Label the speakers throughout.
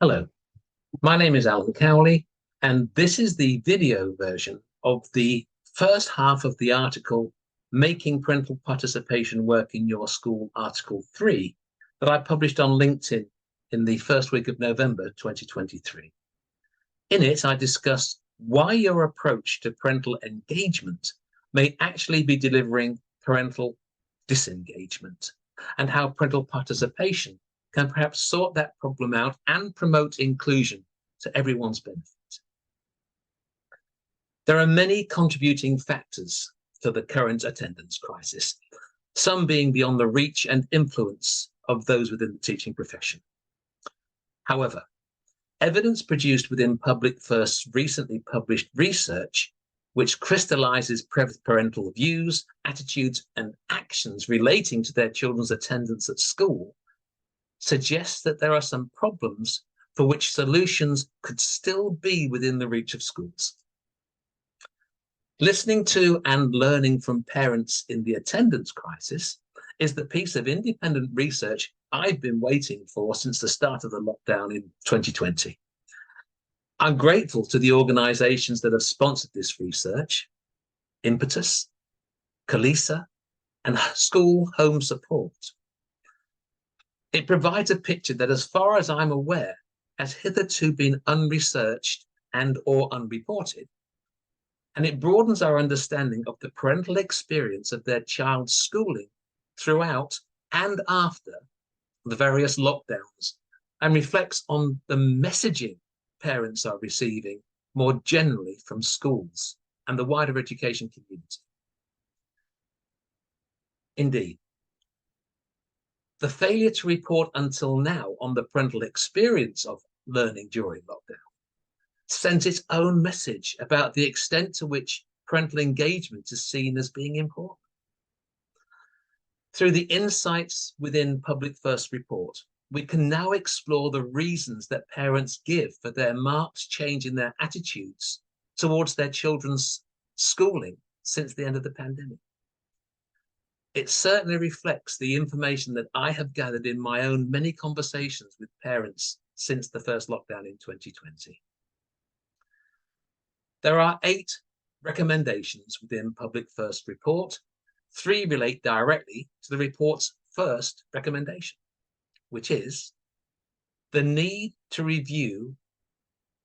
Speaker 1: Hello, my name is Alan Cowley, and this is the video version of the first half of the article, Making Parental Participation Work in Your School, Article 3, that I published on LinkedIn in the first week of November 2023. In it, I discussed why your approach to parental engagement may actually be delivering parental disengagement, and how parental participation can perhaps sort that problem out and promote inclusion to everyone's benefit. There are many contributing factors to the current attendance crisis, some being beyond the reach and influence of those within the teaching profession. However, evidence produced within Public First's recently published research, which crystallizes parental views, attitudes, and actions relating to their children's attendance at school, suggests that there are some problems for which solutions could still be within the reach of schools. Listening to and learning from parents in the attendance crisis is the piece of independent research I've been waiting for since the start of the lockdown in 2020. I'm grateful to the organizations that have sponsored this research: Impetus, Kalisa, and School Home Support. It provides a picture that, as far as I'm aware, has hitherto been unresearched and or unreported, and it broadens our understanding of the parental experience of their child's schooling throughout and after the various lockdowns, and reflects on the messaging parents are receiving more generally from schools and the wider education community. Indeed, the failure to report until now on the parental experience of learning during lockdown sends its own message about the extent to which parental engagement is seen as being important. Through the insights within Public First report, we can now explore the reasons that parents give for their marked change in their attitudes towards their children's schooling since the end of the pandemic. It certainly reflects the information that I have gathered in my own many conversations with parents since the first lockdown in 2020. There are 8 recommendations within Public First report. 3 relate directly to the report's first recommendation, which is the need to review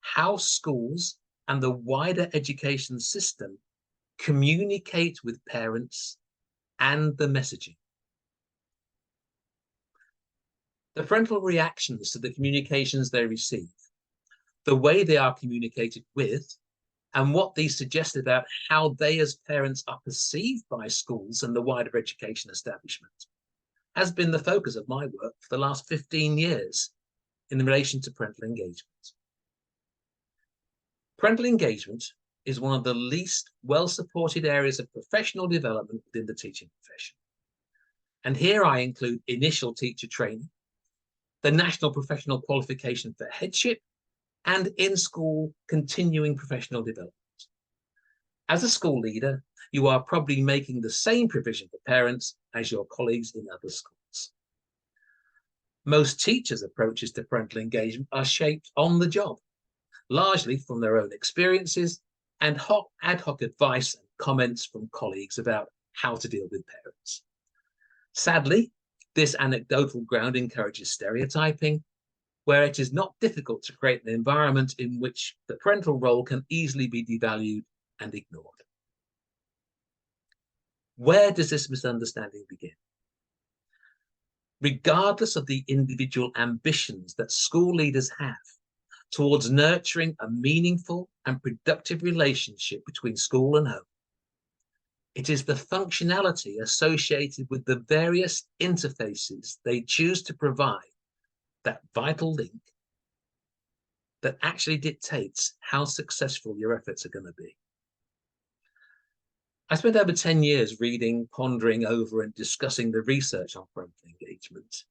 Speaker 1: how schools and the wider education system communicate with parents and the messaging. The parental reactions to the communications they receive, the way they are communicated with, and what these suggest about how they as parents are perceived by schools and the wider education establishment, has been the focus of my work for the last 15 years in relation to parental engagement. Parental engagement is one of the least well-supported areas of professional development within the teaching profession. And here I include initial teacher training, the National Professional Qualification for Headship, and in-school continuing professional development. As a school leader, you are probably making the same provision for parents as your colleagues in other schools. Most teachers' approaches to parental engagement are shaped on the job, largely from their own experiences and ad hoc advice and comments from colleagues about how to deal with parents. Sadly, this anecdotal ground encourages stereotyping, where it is not difficult to create an environment in which the parental role can easily be devalued and ignored. Where does this misunderstanding begin? Regardless of the individual ambitions that school leaders have towards nurturing a meaningful and productive relationship between school and home, it is the functionality associated with the various interfaces they choose to provide, that vital link, that actually dictates how successful your efforts are going to be. I spent over 10 years reading, pondering over, and discussing the research on parental engagement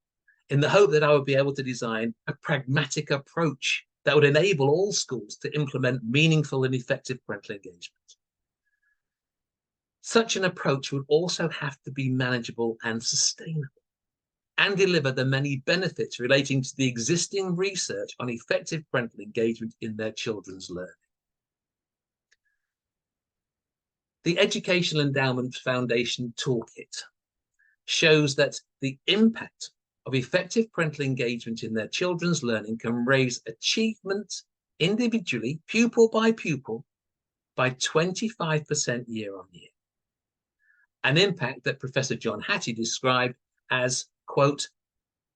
Speaker 1: in the hope that I would be able to design a pragmatic approach that would enable all schools to implement meaningful and effective parental engagement. Such an approach would also have to be manageable and sustainable, and deliver the many benefits relating to the existing research on effective parental engagement in their children's learning. The Educational Endowment Foundation Toolkit shows that the impact of effective parental engagement in their children's learning can raise achievement individually, pupil by 25% year on year. An impact that Professor John Hattie described as, quote,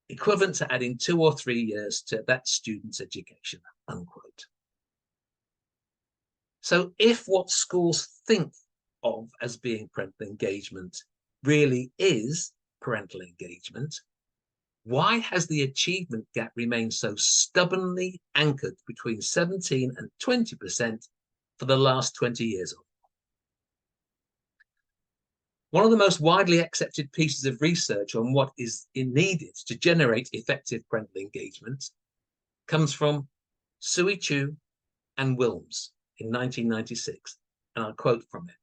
Speaker 1: equivalent to adding 2 or 3 years to that student's education, unquote. So if what schools think of as being parental engagement really is parental engagement, why has the achievement gap remained so stubbornly anchored between 17 and 20% for the last 20 years? One of the most widely accepted pieces of research on what is needed to generate effective parental engagement comes from Sui Chu and Wilms in 1996, and I'll quote from it.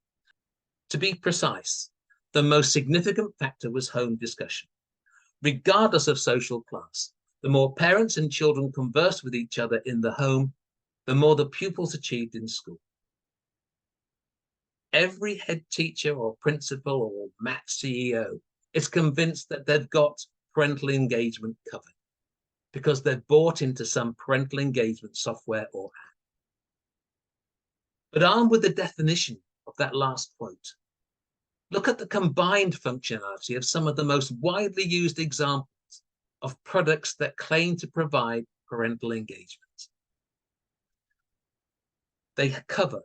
Speaker 1: To be precise, the most significant factor was home discussion. Regardless of social class, the more parents and children conversed with each other in the home, the more the pupils achieved in school. Every head teacher or principal or MAT CEO is convinced that they've got parental engagement covered because they've bought into some parental engagement software or app. But armed with the definition of that last quote, look at the combined functionality of some of the most widely used examples of products that claim to provide parental engagement. They cover,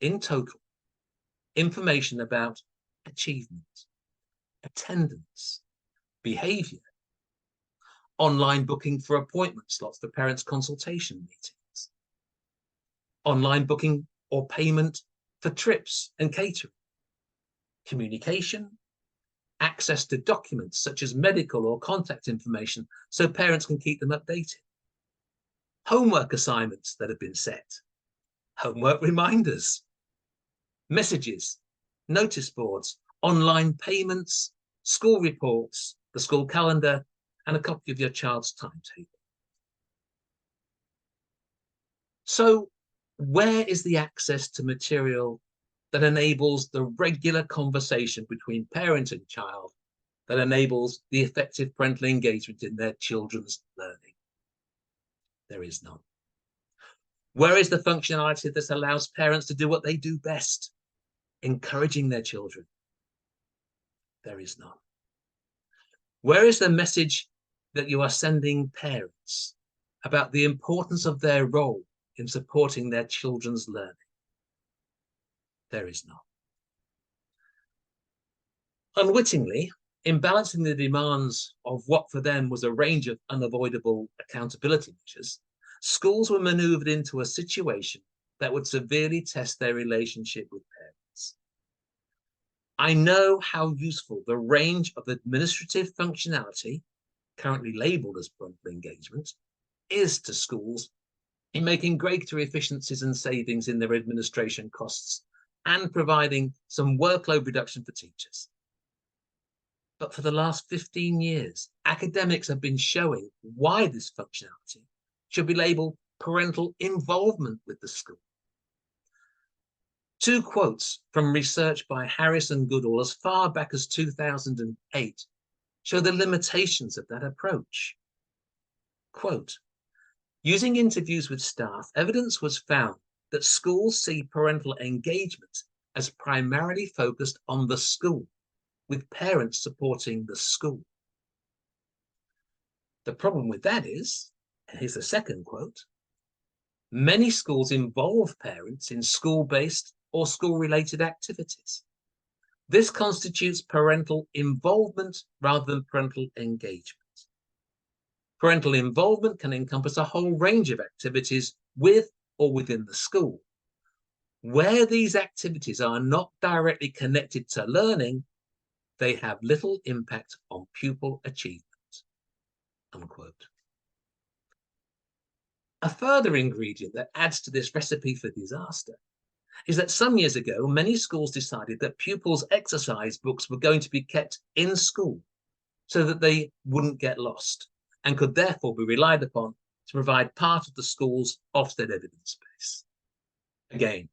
Speaker 1: in total, information about achievement, attendance, behavior, online booking for appointment slots for parents' consultation meetings, online booking or payment for trips and catering, communication, access to documents such as medical or contact information so parents can keep them updated, homework assignments that have been set, homework reminders, messages, notice boards, online payments, school reports, the school calendar, and a copy of your child's timetable. So, where is the access to material that enables the regular conversation between parent and child, that enables the effective parental engagement in their children's learning? There is none. Where is the functionality that allows parents to do what they do best, encouraging their children? There is none. Where is the message that you are sending parents about the importance of their role in supporting their children's learning? There is none. Unwittingly, in balancing the demands of what for them was a range of unavoidable accountability measures, schools were maneuvered into a situation that would severely test their relationship with parents. I know how useful the range of administrative functionality, currently labeled as parental engagement, is to schools in making greater efficiencies and savings in their administration costs and providing some workload reduction for teachers. But for the last 15 years, academics have been showing why this functionality should be labeled parental involvement with the school. Two quotes from research by Harris and Goodall as far back as 2008 show the limitations of that approach. Quote, using interviews with staff, evidence was found that schools see parental engagement as primarily focused on the school, with parents supporting the school. The problem with that is, and here's the second quote, many schools involve parents in school-based or school-related activities. This constitutes parental involvement rather than parental engagement. Parental involvement can encompass a whole range of activities with or within the school. Where these activities are not directly connected to learning, they have little impact on pupil achievement, unquote. A further ingredient that adds to this recipe for disaster is that some years ago, many schools decided that pupils' exercise books were going to be kept in school so that they wouldn't get lost and could therefore be relied upon to provide part of the school's Ofsted evidence base. Again,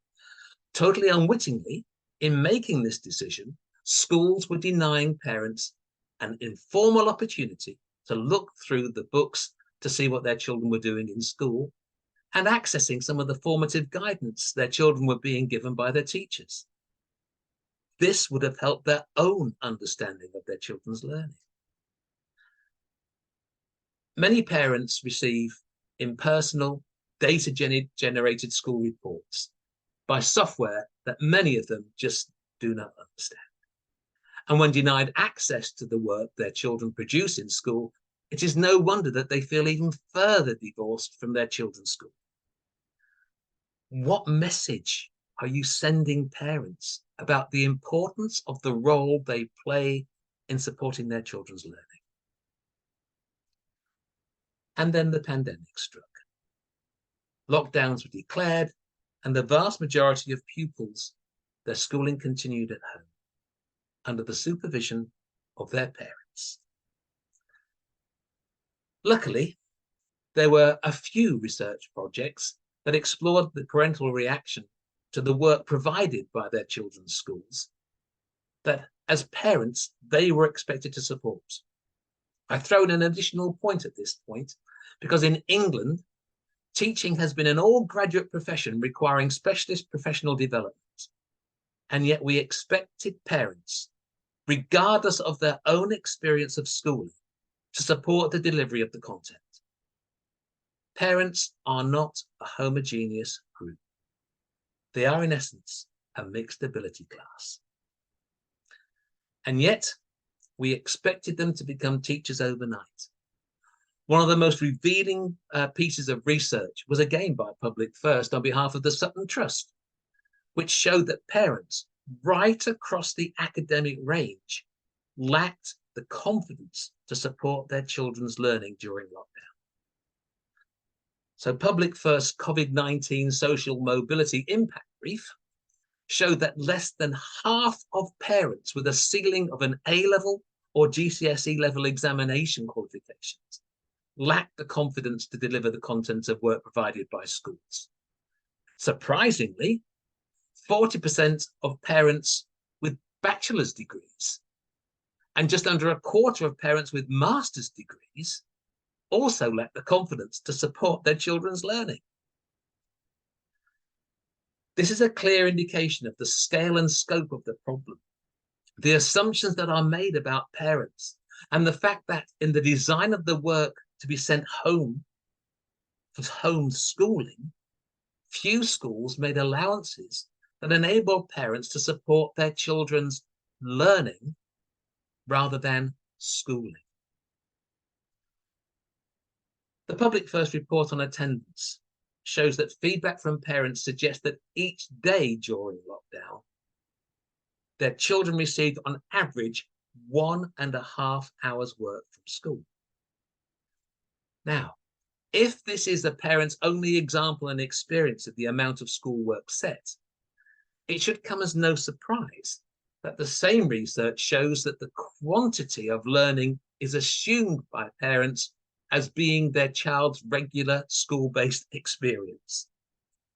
Speaker 1: totally unwittingly, in making this decision, schools were denying parents an informal opportunity to look through the books to see what their children were doing in school and accessing some of the formative guidance their children were being given by their teachers. This would have helped their own understanding of their children's learning. Many parents receive impersonal, data-generated school reports by software that many of them just do not understand. And when denied access to the work their children produce in school, it is no wonder that they feel even further divorced from their children's school. What message are you sending parents about the importance of the role they play in supporting their children's learning? And then the pandemic struck. Lockdowns were declared, and the vast majority of pupils, their schooling continued at home, under the supervision of their parents. Luckily, there were a few research projects that explored the parental reaction to the work provided by their children's schools that, as parents, they were expected to support. I throw in an additional point at this point, because in England, teaching has been an all-graduate profession requiring specialist professional development. And yet we expected parents, regardless of their own experience of schooling, to support the delivery of the content. Parents are not a homogeneous group. They are, in essence, a mixed ability class. And yet, we expected them to become teachers overnight. One of the most revealing pieces of research was again by Public First on behalf of the Sutton Trust, which showed that parents right across the academic range lacked the confidence to support their children's learning during lockdown. So Public First COVID-19 Social Mobility Impact Brief showed that less than half of parents with a ceiling of an A-level or GCSE level examination qualifications lacked the confidence to deliver the content of work provided by schools. Surprisingly, 40% of parents with bachelor's degrees and just under a quarter of parents with master's degrees also lack the confidence to support their children's learning. This is a clear indication of the scale and scope of the problem, the assumptions that are made about parents, and the fact that in the design of the work to be sent home for home schooling, few schools made allowances that enabled parents to support their children's learning rather than schooling. The Public First report on attendance shows that feedback from parents suggests that each day during lockdown, their children received on average 1.5 hours work from school. Now, if this is the parent's only example and experience of the amount of schoolwork set, it should come as no surprise that the same research shows that the quantity of learning is assumed by parents as being their child's regular school-based experience,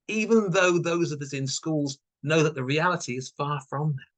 Speaker 1: even though those of us in schools know that the reality is far from that.